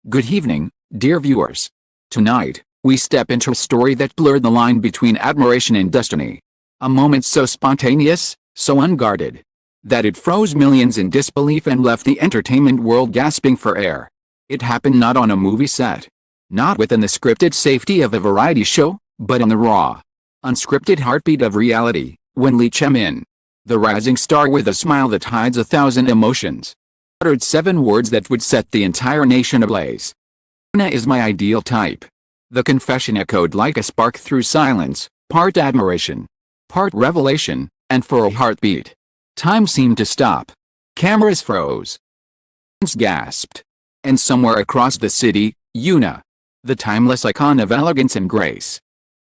Good evening, dear viewers. Tonight, we step into a story that blurred the line between admiration and destiny. A moment so spontaneous, so unguarded, that it froze millions in disbelief and left the entertainment world gasping for air. It happened not on a movie set, not within the scripted safety of a variety show, but in the raw, unscripted heartbeat of reality, when Chae-min, the rising star with a smile that hides 1,000 emotions, uttered 7 words that would set the entire nation ablaze. Yuna is my ideal type. The confession echoed like a spark through silence, part admiration, part revelation, and for a heartbeat, time seemed to stop. Cameras froze. Fans gasped. And somewhere across the city, Yuna, the timeless icon of elegance and grace,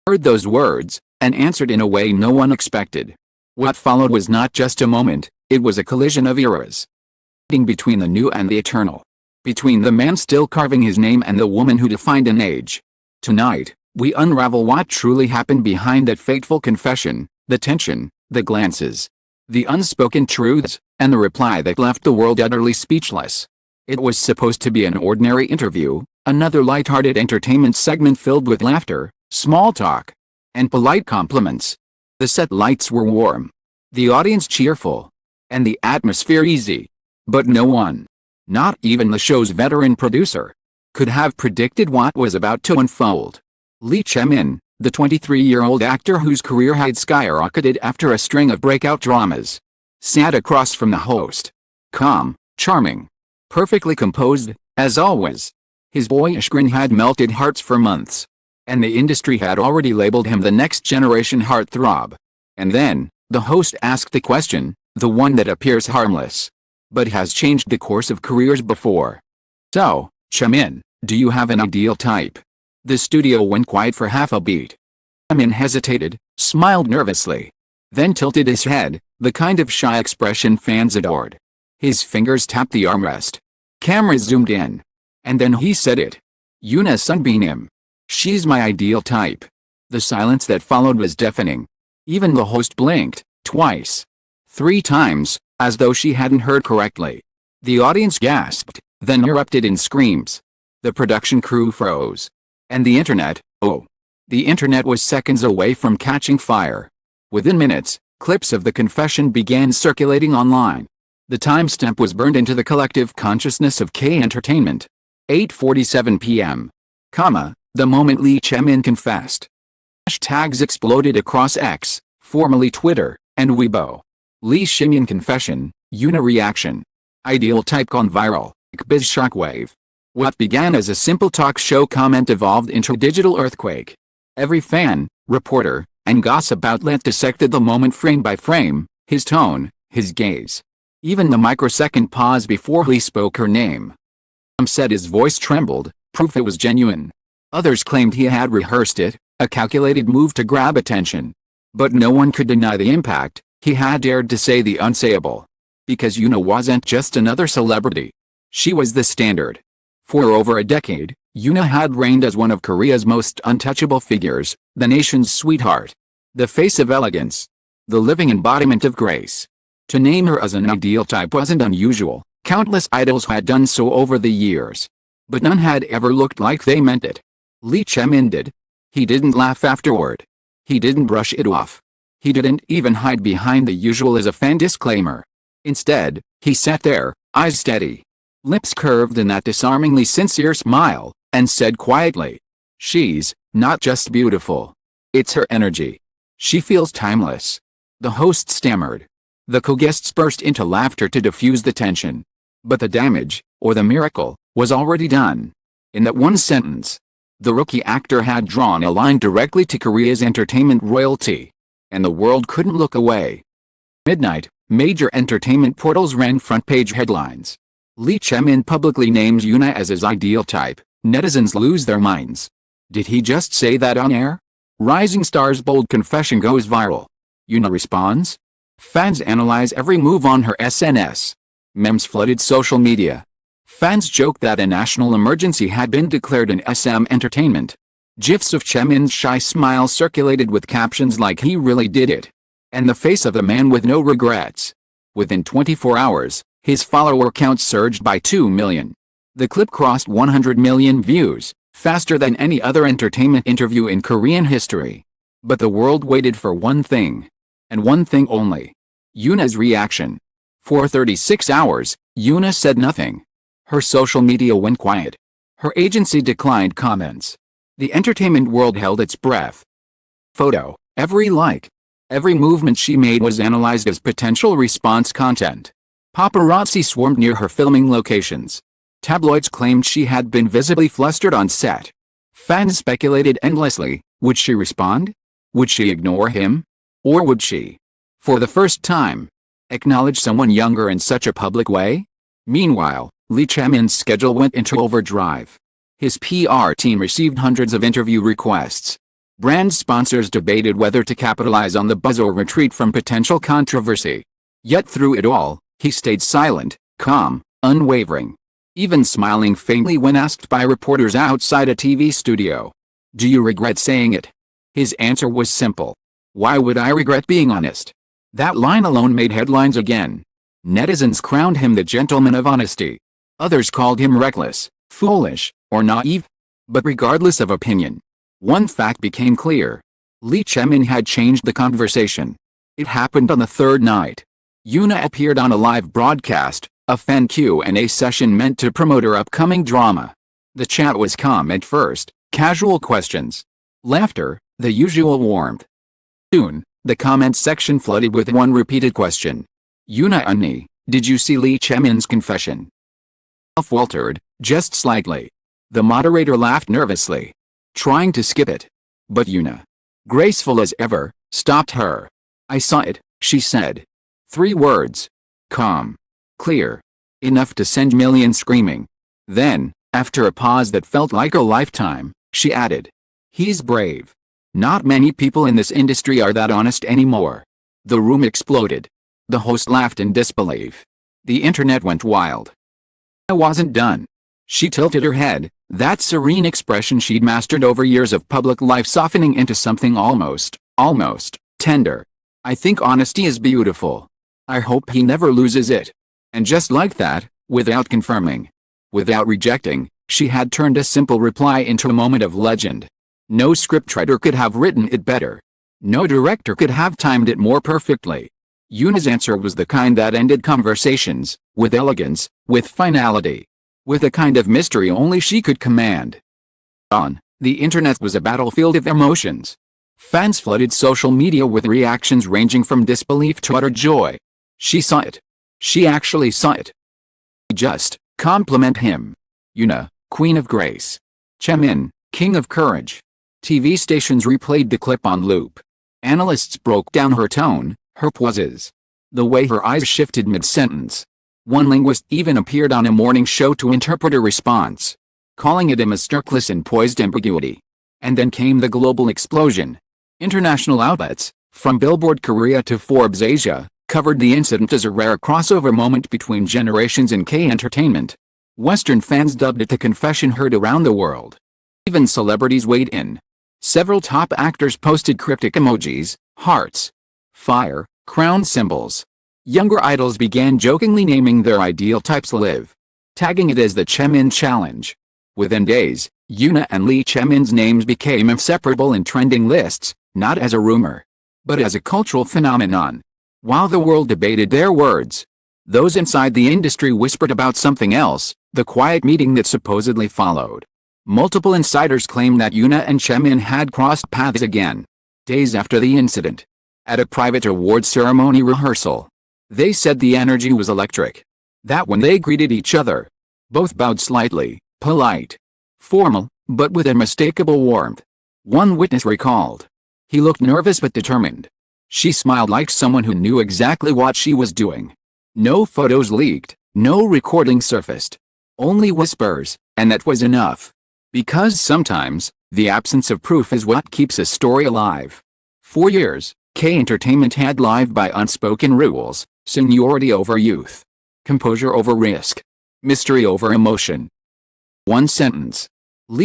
heard those words, and answered in a way no one expected. What followed was not just a moment, it was a collision of eras. Between the new and the eternal. Between the man still carving his name and the woman who defined an age. Tonight, we unravel what truly happened behind that fateful confession, the tension, the glances, the unspoken truths, and the reply that left the world utterly speechless. It was supposed to be an ordinary interview, another light-hearted entertainment segment filled with laughter, small talk, and polite compliments. The set lights were warm, the audience cheerful, and the atmosphere easy. But no one, not even the show's veteran producer, could have predicted what was about to unfold. Chamin, the 23-year-old actor whose career had skyrocketed after a string of breakout dramas, sat across from the host. Calm, charming, perfectly composed, as always. His boyish grin had melted hearts for months, and the industry had already labeled him the next generation heartthrob. And then, the host asked the question, the one that appears harmless, but has changed the course of careers before. So, Chamin, do you have an ideal type? The studio went quiet for half a beat. Chamin hesitated, smiled nervously, then tilted his head, the kind of shy expression fans adored. His fingers tapped the armrest. Cameras zoomed in. And then he said it. Yuna sunbeamed him. She's my ideal type. The silence that followed was deafening. Even the host blinked, twice, 3 times, as though she hadn't heard correctly. The audience gasped, then erupted in screams. The production crew froze. And the internet, the internet was seconds away from catching fire. Within minutes, clips of the confession began circulating online. The timestamp was burned into the collective consciousness of K Entertainment. 8:47 p.m. The moment Chae-min confessed. Hashtags exploded across X, formerly Twitter, and Weibo. Chae-min confession, Yuna reaction. Ideal type gone viral, biz shockwave. What began as a simple talk show comment evolved into a digital earthquake. Every fan, reporter, and gossip outlet dissected the moment frame by frame, his tone, his gaze. Even the microsecond pause before he spoke her name. Some said his voice trembled, proof it was genuine. Others claimed he had rehearsed it, a calculated move to grab attention. But no one could deny the impact. He had dared to say the unsayable. Because Yuna wasn't just another celebrity. She was the standard. For over a decade, Yuna had reigned as one of Korea's most untouchable figures, the nation's sweetheart. The face of elegance. The living embodiment of grace. To name her as an ideal type wasn't unusual. Countless idols had done so over the years. But none had ever looked like they meant it. Chae-min did. He didn't laugh afterward. He didn't brush it off. He didn't even hide behind the usual as a fan disclaimer. Instead, he sat there, eyes steady, lips curved in that disarmingly sincere smile, and said quietly, "She's not just beautiful. It's her energy. She feels timeless." The host stammered. The co-guests burst into laughter to diffuse the tension. But the damage, or the miracle, was already done. In that one sentence, the rookie actor had drawn a line directly to Korea's entertainment royalty. And the world couldn't look away. Midnight, major entertainment portals ran front-page headlines. Chae-min publicly names Yuna as his ideal type. Netizens lose their minds. Did he just say that on air? Rising star's bold confession goes viral. Yuna responds. Fans analyze every move on her SNS. Memes flooded social media. Fans joked that a national emergency had been declared in SM Entertainment. GIFs of Chae-min's shy smile circulated with captions like "he really did it," and the face of a man with no regrets. Within 24 hours, his follower count surged by 2 million. The clip crossed 100 million views, faster than any other entertainment interview in Korean history. But the world waited for one thing. And one thing only. Yuna's reaction. For 36 hours, Yoona said nothing. Her social media went quiet. Her agency declined comments. The entertainment world held its breath. Photo. Every like. Every movement she made was analyzed as potential response content. Paparazzi swarmed near her filming locations. Tabloids claimed she had been visibly flustered on set. Fans speculated endlessly. Would she respond? Would she ignore him? Or would she, for the first time, acknowledge someone younger in such a public way? Meanwhile, Chamin's schedule went into overdrive. His PR team received hundreds of interview requests. Brand sponsors debated whether to capitalize on the buzz or retreat from potential controversy. Yet through it all, he stayed silent, calm, unwavering, even smiling faintly when asked by reporters outside a TV studio. Do you regret saying it? His answer was simple. Why would I regret being honest? That line alone made headlines again. Netizens crowned him the gentleman of honesty. Others called him reckless, foolish, or naive. But regardless of opinion, one fact became clear. Chamin had changed the conversation. It happened on the third night. Yoona appeared on a live broadcast, a fan Q&A session meant to promote her upcoming drama. The chat was calm at first, casual questions, laughter, the usual warmth. Soon, the comment section flooded with one repeated question. Yoona Unni, did you see Chamin's confession? Faltered, just slightly. The moderator laughed nervously, trying to skip it. But Yoona, graceful as ever, stopped her. I saw it, she said. 3 words. Calm. Clear. Enough to send millions screaming. Then, after a pause that felt like a lifetime, she added. He's brave. Not many people in this industry are that honest anymore. The room exploded. The host laughed in disbelief. The internet went wild. I wasn't done. She tilted her head, that serene expression she'd mastered over years of public life softening into something almost tender. I think honesty is beautiful. I hope he never loses it. And just like that, without confirming, without rejecting, she had turned a simple reply into a moment of legend. No scriptwriter could have written it better. No director could have timed it more perfectly. Yoona's answer was the kind that ended conversations, with elegance, with finality, with a kind of mystery only she could command. The internet was a battlefield of emotions. Fans flooded social media with reactions ranging from disbelief to utter joy. She saw it. She actually saw it. Just compliment him. Yoona, Queen of Grace. Chamin, King of Courage. TV stations replayed the clip on loop. Analysts broke down her tone, her pauses, the way her eyes shifted mid-sentence. One linguist even appeared on a morning show to interpret her response, calling it a masterclass in poised ambiguity. And then came the global explosion. International outlets, from Billboard Korea to Forbes Asia, covered the incident as a rare crossover moment between generations in K-entertainment. Western fans dubbed it the confession heard around the world. Even celebrities weighed in. Several top actors posted cryptic emojis, hearts, fire, crown symbols. Younger idols began jokingly naming their ideal types live, tagging it as the Chae-min challenge. Within days, Yoona and Chamin's names became inseparable in trending lists, not as a rumor, but as a cultural phenomenon. While the world debated their words, those inside the industry whispered about something else, the quiet meeting that supposedly followed. Multiple insiders claimed that Yoona and Chamin had crossed paths again, days after the incident, at a private awards ceremony rehearsal. They said the energy was electric. That when they greeted each other, both bowed slightly, polite, formal, but with unmistakable warmth. One witness recalled. He looked nervous but determined. She smiled like someone who knew exactly what she was doing. No photos leaked, no recording surfaced. Only whispers, and that was enough. Because sometimes, the absence of proof is what keeps a story alive. For years, K-entertainment had lived by unspoken rules: seniority over youth, composure over risk, mystery over emotion. One sentence.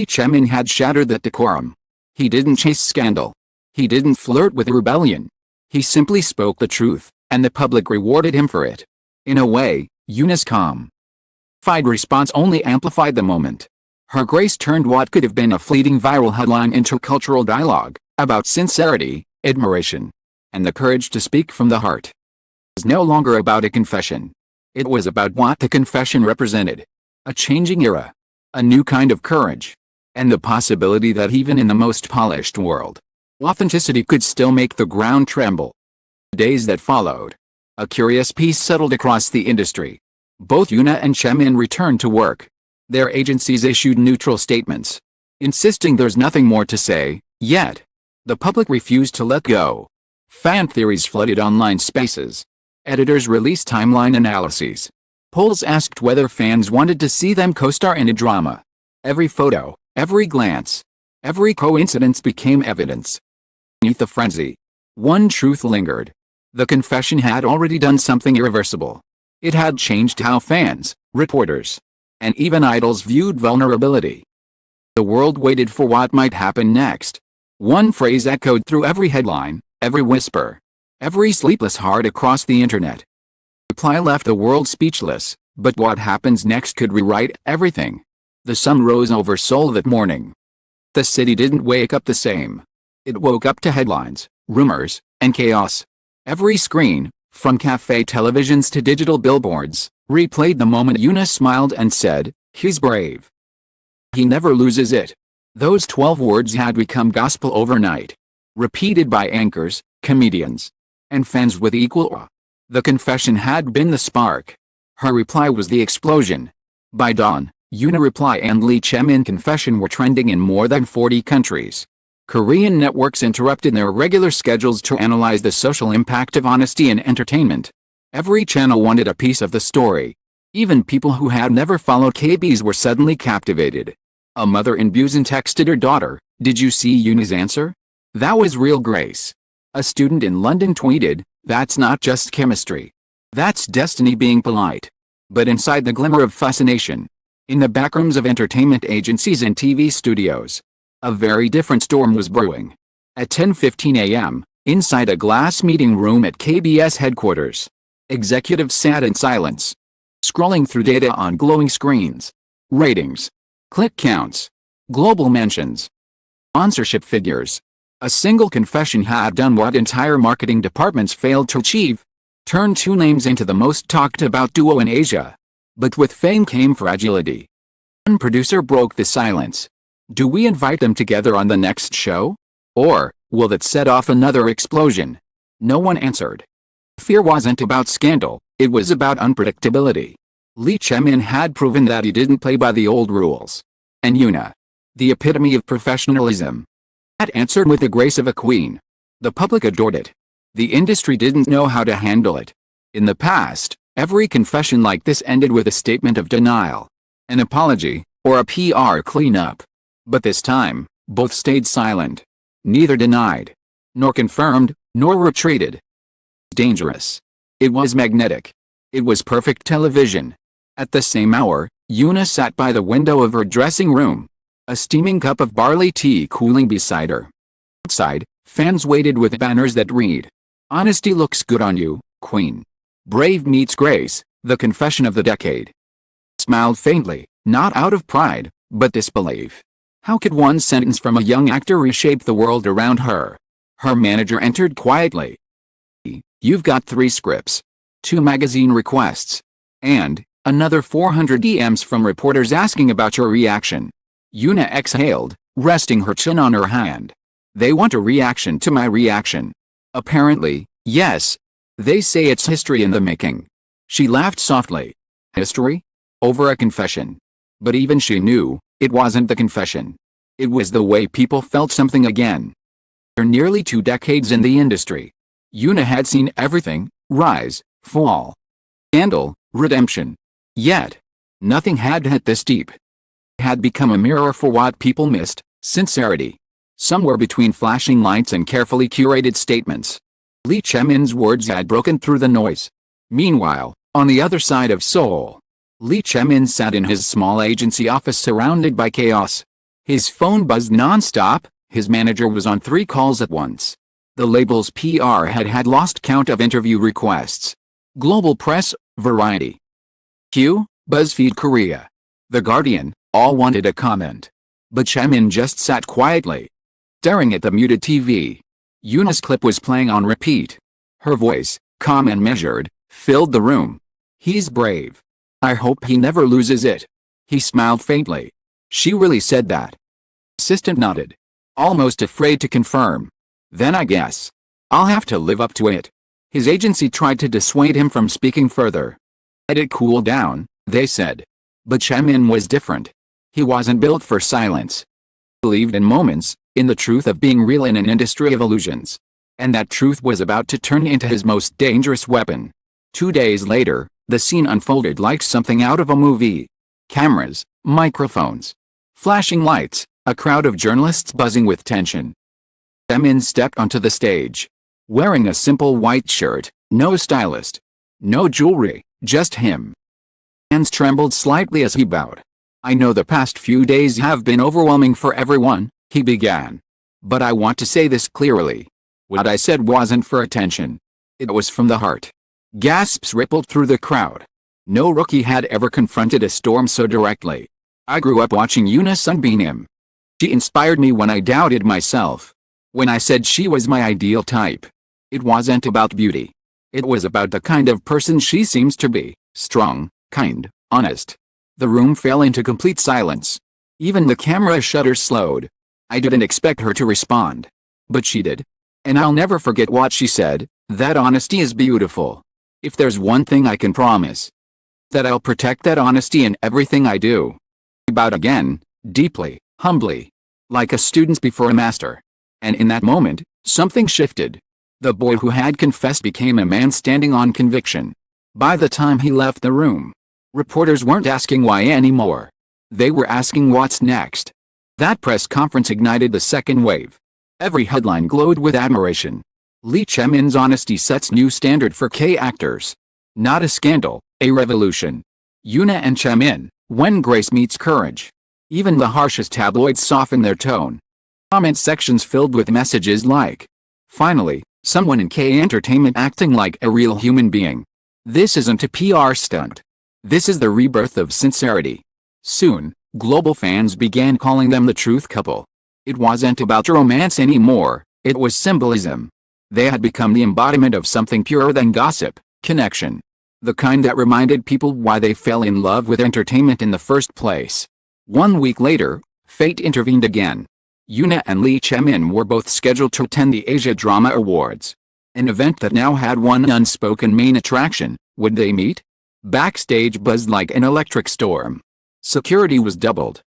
Chamin had shattered that decorum. He didn't chase scandal. He didn't flirt with rebellion. He simply spoke the truth, and the public rewarded him for it. In a way, Yoona's calm, dignified response only amplified the moment. Her grace turned what could have been a fleeting viral headline into cultural dialogue about sincerity, admiration, and the courage to speak from the heart. It was no longer about a confession. It was about what the confession represented. A changing era. A new kind of courage. And the possibility that even in the most polished world, authenticity could still make the ground tremble. The days that followed, a curious peace settled across the industry. Both Yoona and Chamin returned to work. Their agencies issued neutral statements, insisting there's nothing more to say, yet. The public refused to let go. Fan theories flooded online spaces. Editors released timeline analyses. Polls asked whether fans wanted to see them co-star in a drama. Every photo, every glance, every coincidence became evidence. Beneath the frenzy, one truth lingered. The confession had already done something irreversible. It had changed how fans, reporters, and even idols viewed vulnerability. The world waited for what might happen next. One phrase echoed through every headline, every whisper, every sleepless heart across the internet. The reply left the world speechless, but what happens next could rewrite everything. The sun rose over Seoul that morning. The city didn't wake up the same. It woke up to headlines, rumors, and chaos. Every screen, from cafe televisions to digital billboards, replayed the moment Yoona smiled and said, "He's brave. He never loses it." Those 12 words had become gospel overnight. Repeated by anchors, comedians, and fans with equal awe. The confession had been the spark. Her reply was the explosion. By dawn, Yoona reply and Lee Chae-min confession were trending in more than 40 countries. Korean networks interrupted their regular schedules to analyze the social impact of honesty in entertainment. Every channel wanted a piece of the story. Even people who had never followed KBS were suddenly captivated. A mother in Busan texted her daughter, "Did you see Yoona's answer? That was real grace." A student in London tweeted, "That's not just chemistry. That's destiny being polite." But inside the glimmer of fascination, in the backrooms of entertainment agencies and TV studios, a very different storm was brewing. At 10:15 a.m., inside a glass meeting room at KBS headquarters, executives sat in silence, scrolling through data on glowing screens. Ratings, click counts, global mentions, sponsorship figures. A single confession had done what entire marketing departments failed to achieve: turn two names into the most talked about duo in Asia. But with fame came fragility. One producer broke the silence. "Do we invite them together on the next show? Or will that set off another explosion?" No one answered. Fear wasn't about scandal, it was about unpredictability. Lee Chae-min had proven that he didn't play by the old rules. And Yoona, the epitome of professionalism, had answered with the grace of a queen. The public adored it. The industry didn't know how to handle it. In the past, every confession like this ended with a statement of denial, an apology, or a PR cleanup. But this time, both stayed silent. Neither denied, nor confirmed, nor retreated. Dangerous. It was magnetic. It was perfect television. At the same hour, Yoona sat by the window of her dressing room, a steaming cup of barley tea cooling beside her. Outside, fans waited with banners that read, "Honesty looks good on you, Queen. Brave meets grace, the confession of the decade." Smiled faintly, not out of pride, but disbelief. How could one sentence from a young actor reshape the world around her? Her manager entered quietly. "You've got 3 scripts, 2 magazine requests, and another 400 DMs from reporters asking about your reaction." Yoona exhaled, resting her chin on her hand. "They want a reaction to my reaction." "Apparently, yes. They say it's history in the making." She laughed softly. History? Over a confession. But even she knew, it wasn't the confession. It was the way people felt something again. For nearly 2 decades in the industry, Yoona had seen everything: rise, fall, scandal, redemption. Yet, nothing had hit this deep. It had become a mirror for what people missed: sincerity. Somewhere between flashing lights and carefully curated statements, Lee Chae-min's words had broken through the noise. Meanwhile, on the other side of Seoul, Lee Chae-min sat in his small agency office surrounded by chaos. His phone buzzed non-stop, his manager was on 3 calls at once. The label's PR had lost count of interview requests. Global press, Variety, Q, BuzzFeed Korea. The Guardian, all wanted a comment. But Chamin just sat quietly, staring at the muted TV. Yuna's clip was playing on repeat. Her voice, calm and measured, filled the room. He's brave. I hope he never loses it. He smiled faintly. She really said that? Assistant nodded, almost afraid to confirm. Then I guess I'll have to live up to it. His agency tried to dissuade him from speaking further. Let it cool down, they said. But Chamin was different. He wasn't built for silence. He believed in moments, in the truth of being real in an industry of illusions. And that truth was about to turn into his most dangerous weapon. 2 days later, the scene unfolded like something out of a movie. Cameras, microphones, flashing lights, a crowd of journalists buzzing with tension. Chamin stepped onto the stage. Wearing a simple white shirt, no stylist, no jewelry, just him. Hands trembled slightly as he bowed. I know the past few days have been overwhelming for everyone, he began. But I want to say this clearly. What I said wasn't for attention. It was from the heart. Gasps rippled through the crowd. No rookie had ever confronted a storm so directly. I grew up watching Yoona sunbeam him. She inspired me when I doubted myself. When I said she was my ideal type. It wasn't about beauty. It was about the kind of person she seems to be, strong, kind, honest. The room fell into complete silence. Even the camera shutter slowed. I didn't expect her to respond. But she did. And I'll never forget what she said, that honesty is beautiful. If there's one thing I can promise, that I'll protect that honesty in everything I do. He bowed again, deeply, humbly, like a student before a master. And in that moment, something shifted. The boy who had confessed became a man standing on conviction. By the time he left the room, reporters weren't asking why anymore. They were asking what's next. That press conference ignited the second wave. Every headline glowed with admiration. Lee Chae-min's honesty sets new standard for K actors. Not a scandal, a revolution. Yoona and Chamin, when grace meets courage. Even the harshest tabloids soften their tone. Comment sections filled with messages like, finally, someone in K entertainment acting like a real human being. This isn't a PR stunt. This is the rebirth of sincerity. Soon, global fans began calling them the truth couple. It wasn't about romance anymore, it was symbolism. They had become the embodiment of something purer than gossip, connection. The kind that reminded people why they fell in love with entertainment in the first place. 1 week later, fate intervened again. Yoona and Lee Chae-min were both scheduled to attend the Asia Drama Awards. An event that now had one unspoken main attraction. Would they meet? Backstage buzzed like an electric storm. Security was doubled.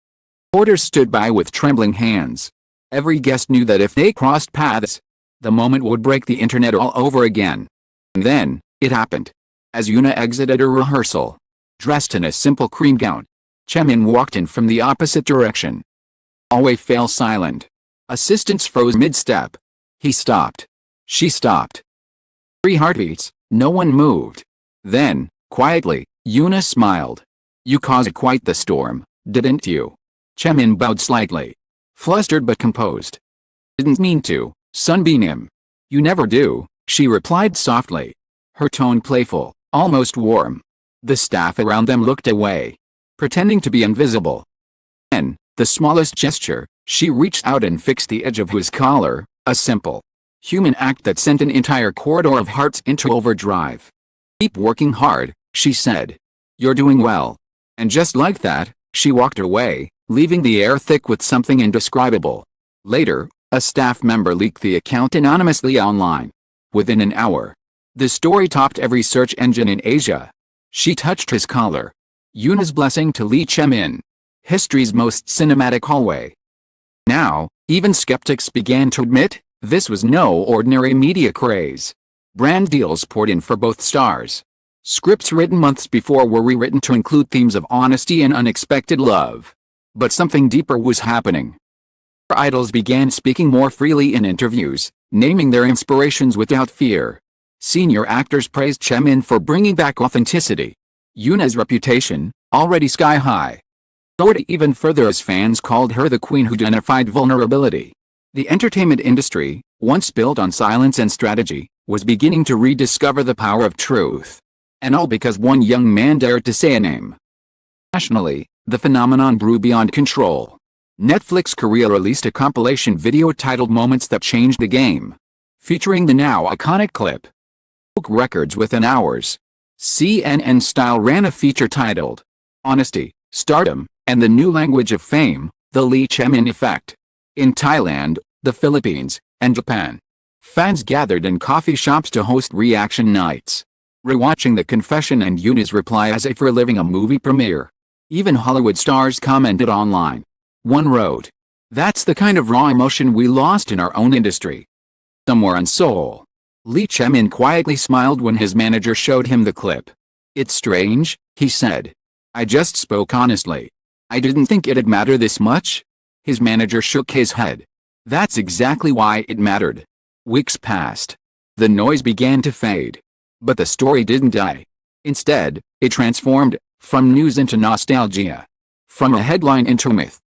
Reporters stood by with trembling hands. Every guest knew that if they crossed paths, the moment would break the internet all over again. And then, it happened. As Yoona exited her rehearsal, dressed in a simple cream gown, Chamin walked in from the opposite direction. Hallway fell silent. Assistants froze mid-step. He stopped. She stopped. 3 heartbeats, no one moved. Then, quietly, Yoona smiled. You caused quite the storm, didn't you? Chamin bowed slightly. Flustered but composed. Didn't mean to, sunbeam him. You never do, she replied softly. Her tone playful, almost warm. The staff around them looked away, pretending to be invisible. Then, the smallest gesture, she reached out and fixed the edge of his collar, a simple, human act that sent an entire corridor of hearts into overdrive. Keep working hard, she said. You're doing well. And just like that, she walked away, leaving the air thick with something indescribable. Later, a staff member leaked the account anonymously online. Within an hour, the story topped every search engine in Asia. She touched his collar. Yoona's blessing to Lee Chae-min. History's most cinematic hallway. Now, even skeptics began to admit, this was no ordinary media craze. Brand deals poured in for both stars. Scripts written months before were rewritten to include themes of honesty and unexpected love. But something deeper was happening. Idols began speaking more freely in interviews, naming their inspirations without fear. Senior actors praised Chamin for bringing back authenticity. Yoona's reputation, already sky-high, soared even further as fans called her the queen who identified vulnerability. The entertainment industry, once built on silence and strategy, was beginning to rediscover the power of truth. And all because one young man dared to say a name. Nationally, the phenomenon grew beyond control. Netflix Korea released a compilation video titled Moments That Changed the Game, featuring the now iconic clip. Broke records within hours. CNN Style ran a feature titled Honesty, Stardom, and the New Language of Fame, The Chae-min Effect. In Thailand, the Philippines, and Japan, fans gathered in coffee shops to host reaction nights, rewatching the confession and Yuna's reply as if reliving a movie premiere. Even Hollywood stars commented online. One wrote, "That's the kind of raw emotion we lost in our own industry." Somewhere in Seoul, Chamin quietly smiled when his manager showed him the clip. "It's strange," he said. "I just spoke honestly. I didn't think it'd matter this much." His manager shook his head. "That's exactly why it mattered." Weeks passed. The noise began to fade. But the story didn't die. Instead, it transformed, from news into nostalgia. From a headline into a myth.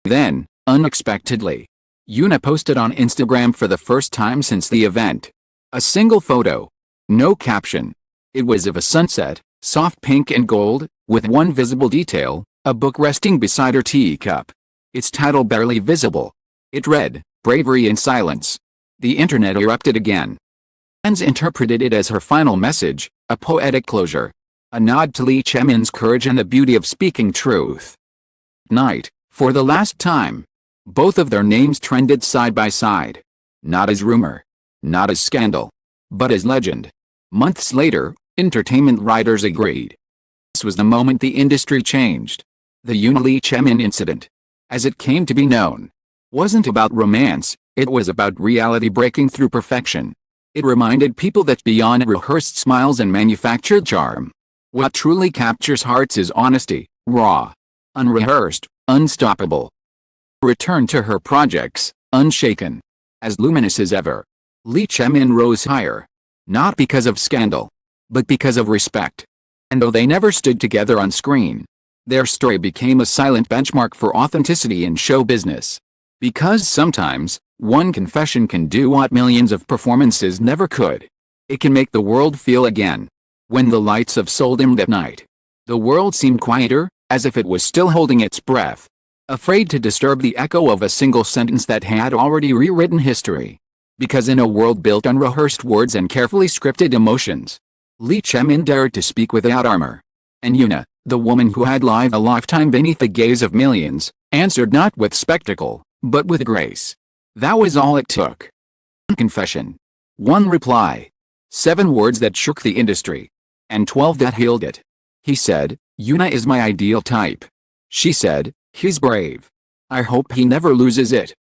Then, unexpectedly, Yoona posted on Instagram for the first time since the event. A single photo. No caption. It was of a sunset, soft pink and gold, with one visible detail, a book resting beside her teacup. Its title barely visible. It read, "Bravery in Silence." The internet erupted again. Fans interpreted it as her final message, a poetic closure. A nod to Chae-min's courage and the beauty of speaking truth. Night, for the last time, both of their names trended side by side. Not as rumor. Not as scandal. But as legend. Months later, entertainment writers agreed. This was the moment the industry changed. The Yoona Chae-min incident, as it came to be known, wasn't about romance, it was about reality breaking through perfection. It reminded people that beyond rehearsed smiles and manufactured charm, what truly captures hearts is honesty, raw, unrehearsed, unstoppable. Returned to her projects, unshaken, as luminous as ever. Chae-min rose higher. Not because of scandal, but because of respect. And though they never stood together on screen, their story became a silent benchmark for authenticity in show business. Because sometimes, one confession can do what millions of performances never could. It can make the world feel again. When the lights of Seoul dimmed that night, the world seemed quieter, as if it was still holding its breath, afraid to disturb the echo of a single sentence that had already rewritten history. Because in a world built on rehearsed words and carefully scripted emotions, Chae-min dared to speak without armor. And Yoona, the woman who had lived a lifetime beneath the gaze of millions, answered not with spectacle, but with grace. That was all it took. One confession. One reply. 7 words that shook the industry. And 12 that healed it. He said, "Yoona is my ideal type." She said, "He's brave. I hope he never loses it."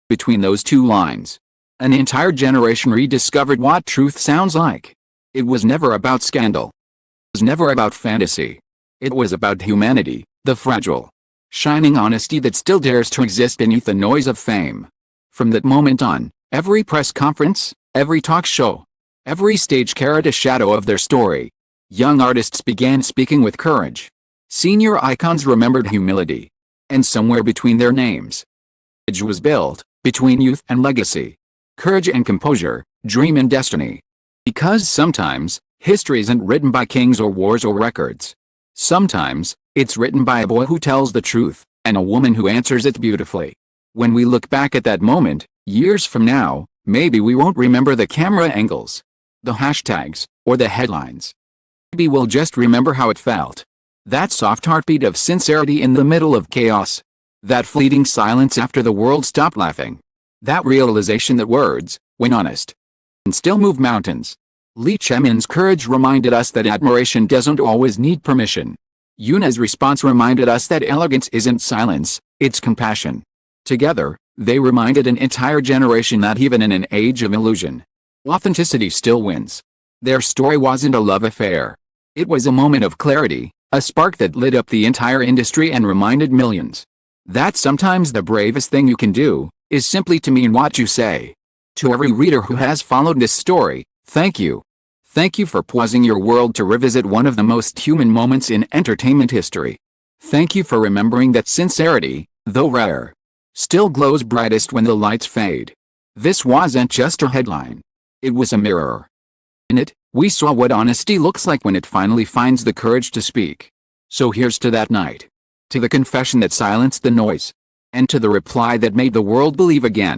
Between those 2 lines, an entire generation rediscovered what truth sounds like. It was never about scandal. It was never about fantasy. It was about humanity, the fragile, shining honesty that still dares to exist beneath the noise of fame. From that moment on, every press conference, every talk show, every stage carried a shadow of their story. Young artists began speaking with courage. Senior icons remembered humility. And somewhere between their names, a bridge was built, between youth and legacy, courage and composure, dream and destiny. Because sometimes, history isn't written by kings or wars or records. Sometimes, it's written by a boy who tells the truth, and a woman who answers it beautifully. When we look back at that moment, years from now, maybe we won't remember the camera angles, the hashtags, or the headlines. Maybe we'll just remember how it felt. That soft heartbeat of sincerity in the middle of chaos. That fleeting silence after the world stopped laughing. That realization that words, when honest, can still move mountains. Chae-min's courage reminded us that admiration doesn't always need permission. Yoona's response reminded us that elegance isn't silence, it's compassion. Together, they reminded an entire generation that even in an age of illusion, authenticity still wins. Their story wasn't a love affair. It was a moment of clarity, a spark that lit up the entire industry and reminded millions that sometimes the bravest thing you can do is simply to mean what you say. To every reader who has followed this story, thank you. Thank you for pausing your world to revisit one of the most human moments in entertainment history. Thank you for remembering that sincerity, though rare, still glows brightest when the lights fade. This wasn't just a headline. It was a mirror. In it, we saw what honesty looks like when it finally finds the courage to speak. So here's to that night. To the confession that silenced the noise. And to the reply that made the world believe again.